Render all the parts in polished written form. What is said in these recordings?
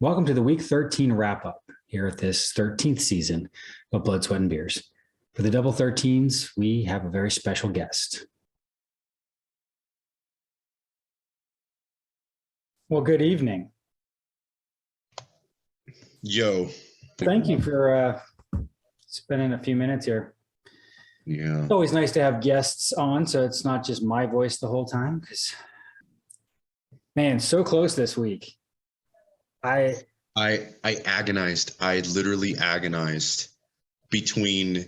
Welcome to the Week 13 wrap-up here at this 13th season of Blood, Sweat, and Beers. For the Double 13s, we have a very special guest. Well, good evening. Yo. Thank you for spending a few minutes here. Yeah. It's always nice to have guests on, so it's not just my voice the whole time, because, man, so close this week. I agonized. I literally agonized between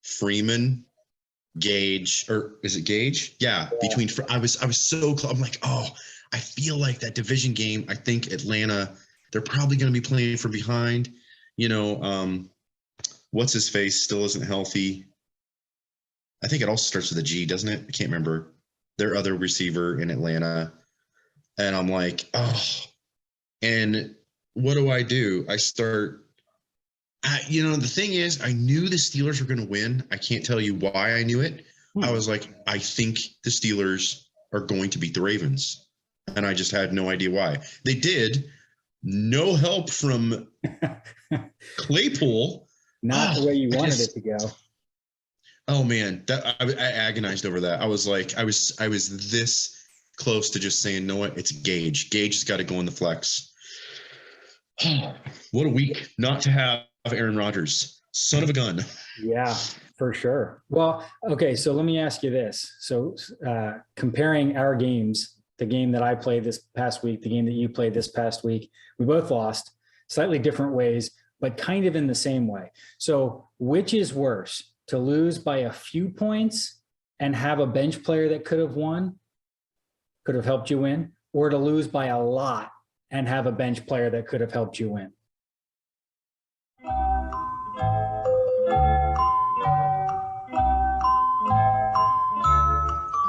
Freeman, Gage, or is it Gage? Yeah. Between I was so close. I'm like, oh, I feel like that division game. I think Atlanta, they're probably going to be playing from behind. You know, what's his face still isn't healthy. I think it also starts with a G, doesn't it? I can't remember. Their other receiver in Atlanta, and I'm like, oh. And what do? I start, the thing is, I knew the Steelers were going to win. I can't tell you why I knew it. I was like, I think the Steelers are going to beat the Ravens. And I just had no idea why. They did. No help from Claypool. Not the way you wanted it to go. Oh, man. I agonized over that. I was like, I was this close to just saying, no, it's Gage. Gage has got to go in the flex. What a week not to have Aaron Rodgers. Son of a gun. Yeah, for sure. Well, okay, so let me ask you this. So comparing our games, the game that I played this past week, the game that you played this past week, we both lost slightly different ways, but kind of in the same way. So which is worse, to lose by a few points and have a bench player that could have won, could have helped you win, or to lose by a lot and have a bench player that could have helped you win?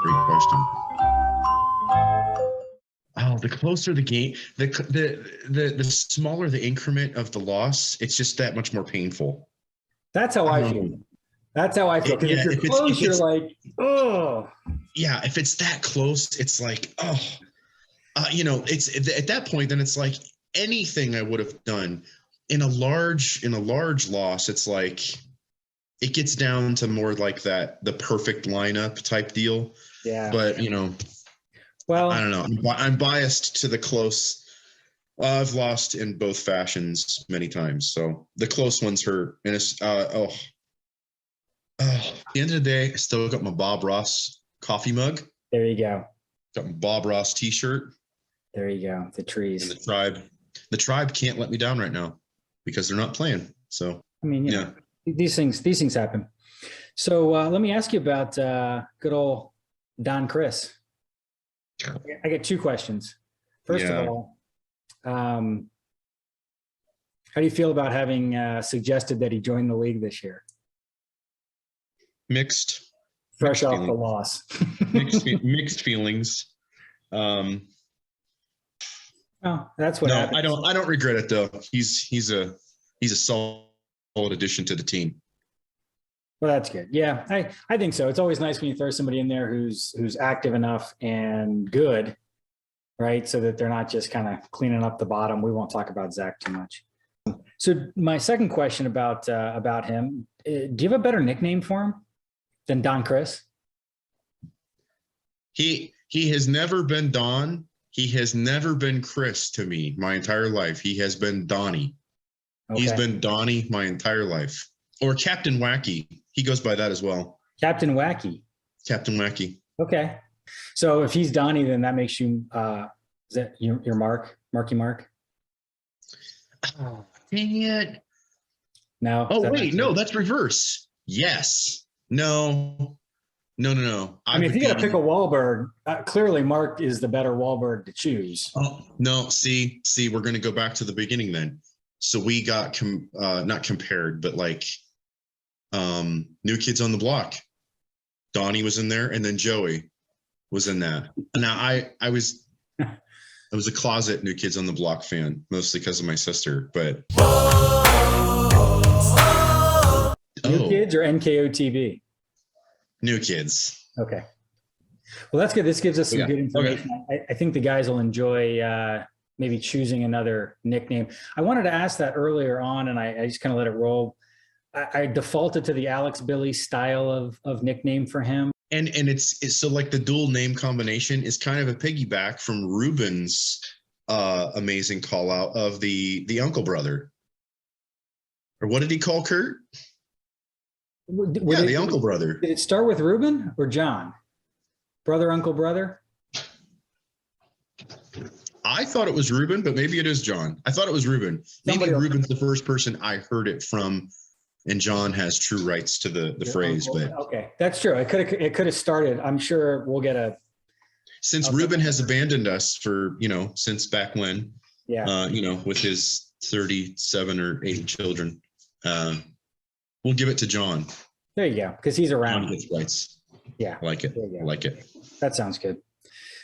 Great question. Oh, the closer the game, the smaller the increment of the loss, it's just that much more painful. That's how I feel. That's how I feel. Because if you're close, you're like, oh. Yeah, if it's that close, it's like, oh. It's at that point, then it's like anything I would have done in a large loss. It's like it gets down to more like the perfect lineup type deal. Yeah. But well, I don't know. I'm biased to the close. I've lost in both fashions many times, so the close ones hurt. And it's at the end of the day, I still got my Bob Ross coffee mug. There you go. Got my Bob Ross T-shirt. There you go. The trees. And the tribe can't let me down right now because they're not playing. So I mean, yeah. These things happen. So let me ask you about good old Don Chris. I got two questions. First of all, how do you feel about having suggested that he join the league this year? Mixed. Fresh off the loss. mixed feelings. Oh, that's what happens. I don't regret it though. He's a solid addition to the team. Well, that's good. Yeah, I think so. It's always nice when you throw somebody in there who's active enough and good, right? So that they're not just kind of cleaning up the bottom. We won't talk about Zach too much. So my second question about him, do you have a better nickname for him than Don Chris? He has never been Don. He has never been Chris to me my entire life. He has been Donnie. Okay. He's been Donnie my entire life. Or Captain Wacky. He goes by that as well. Captain Wacky. Captain Wacky. Okay. So if he's Donnie, then that makes you, is that your Marky Mark? Oh, dang it. No. Oh, wait. No, that's reverse. Yes. No. I mean, if you got to pick a Wahlberg, clearly Mark is the better Wahlberg to choose. Oh, no. See, we're going to go back to the beginning then. So we got not compared, but like New Kids on the Block. Donnie was in there, and then Joey was in that. Now I was a closet New Kids on the Block fan, mostly because of my sister. But New Kids or NKO TV? New Kids. Okay. Well, that's good. This gives us some good information. Okay. I think the guys will enjoy maybe choosing another nickname. I wanted to ask that earlier on, and I just kind of let it roll. I defaulted to the Alex Billy style of nickname for him. And it's so like the dual name combination is kind of a piggyback from Ruben's amazing call out of the uncle brother. Or what did he call Kurt? The uncle brother. Did it start with Ruben or John? Brother, uncle, brother? I thought it was Ruben, but maybe it is John. I thought it was Ruben. Maybe Ruben's the first person I heard it from, and John has true rights to the phrase. Uncle. But okay, that's true. It could have started. I'm sure we'll get a. Since Ruben has abandoned us for since back when, with his 37 or 80 children, we'll give it to John. There you go, because he's around. John gets rights. Yeah, I like it. I like it. That sounds good.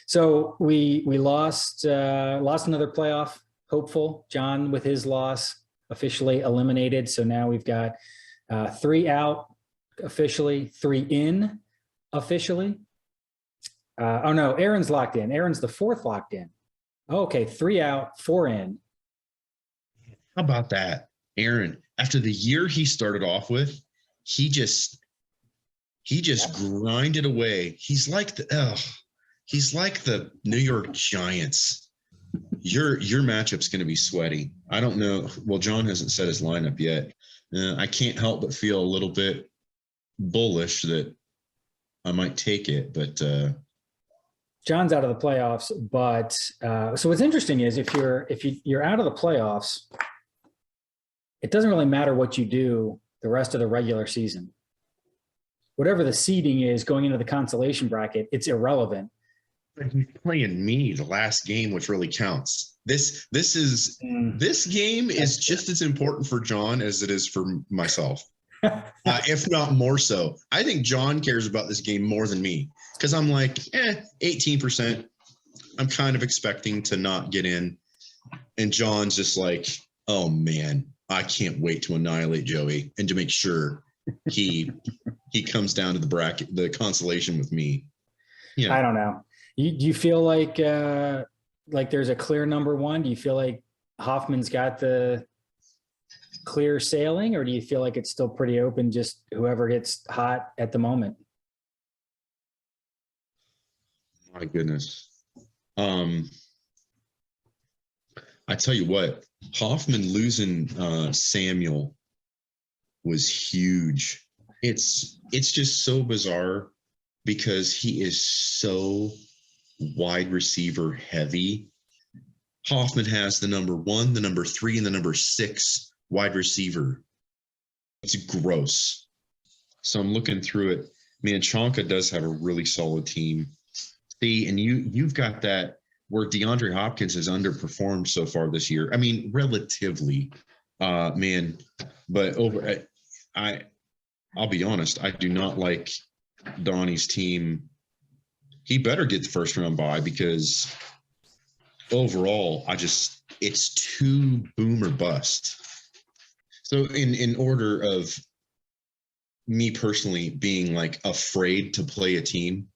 So we lost another playoff hopeful. John with his loss officially eliminated. So now we've got 3 out officially, 3 in officially. Oh no, Aaron's locked in. Aaron's the 4th locked in. Okay, 3 out, 4 in. How about that, Aaron? After the year he started off with, he just grinded away. He's like the New York Giants. Your matchup's going to be sweaty. I don't know. Well, John hasn't set his lineup yet. I can't help but feel a little bit bullish that I might take it, but John's out of the playoffs. But so what's interesting is if you're out of the playoffs, it doesn't really matter what you do the rest of the regular season. Whatever the seeding is going into the consolation bracket, it's irrelevant. He's playing me the last game, which really counts. This game is just as important for John as it is for myself, if not more so. I think John cares about this game more than me because I'm like, 18%. I'm kind of expecting to not get in, and John's just like, oh man, I can't wait to annihilate Joey and to make sure he comes down to the bracket, the consolation with me. Yeah, I don't know. Do you feel like there's a clear number one? Do you feel like Hoffman's got the clear sailing, or do you feel like it's still pretty open, just whoever gets hot at the moment? My goodness. I tell you what, Hoffman losing Samuel was huge. It's just so bizarre because he is so wide receiver heavy. Hoffman has the number 1, the number 3, and the number 6 wide receiver. It's gross. So I'm looking through it. Man, Chonka does have a really solid team. See, and you've got that where DeAndre Hopkins has underperformed so far this year. I mean, relatively, man. But I'll be honest, I do not like Donnie's team. He better get the first round bye because overall, it's too boom or bust. So in order of me personally being like afraid to play a team,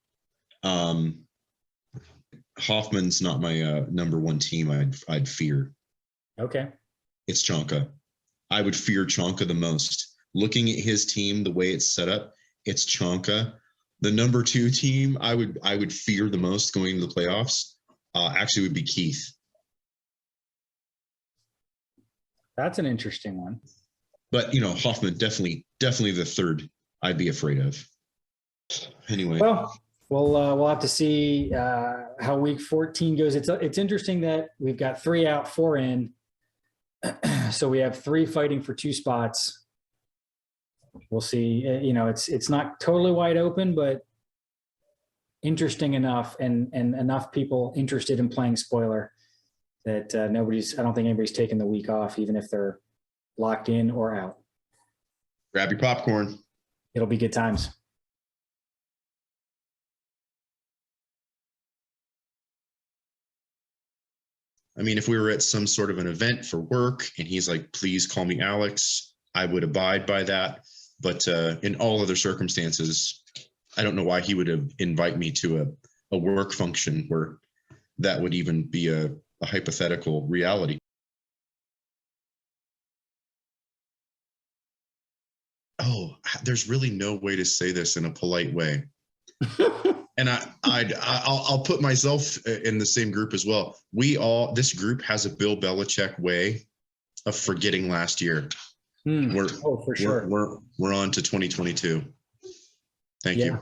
Hoffman's not my number 1 team I'd fear. Okay. It's Chonka. I would fear Chonka the most. Looking at his team, the way it's set up, it's Chonka. The number 2 team I would fear the most going into the playoffs actually would be Keith. That's an interesting one. But Hoffman definitely the 3rd I'd be afraid of. Anyway. Well, we'll have to see how week 14 goes. It's interesting that we've got 3 out, 4 in. So we have 3 fighting for 2 spots. We'll see. It's not totally wide open, but interesting enough, and enough people interested in playing spoiler that I don't think anybody's taking the week off, even if they're locked in or out. Grab your popcorn. It'll be good times. I mean, if we were at some sort of an event for work and he's like, please call me Alex, I would abide by that. But in all other circumstances, I don't know why he would invite me to a work function where that would even be a a hypothetical reality. Oh, there's really no way to say this in a polite way. And I'll put myself in the same group as well. This group has a Bill Belichick way of forgetting last year. For sure. We're on to 2022. Thank you.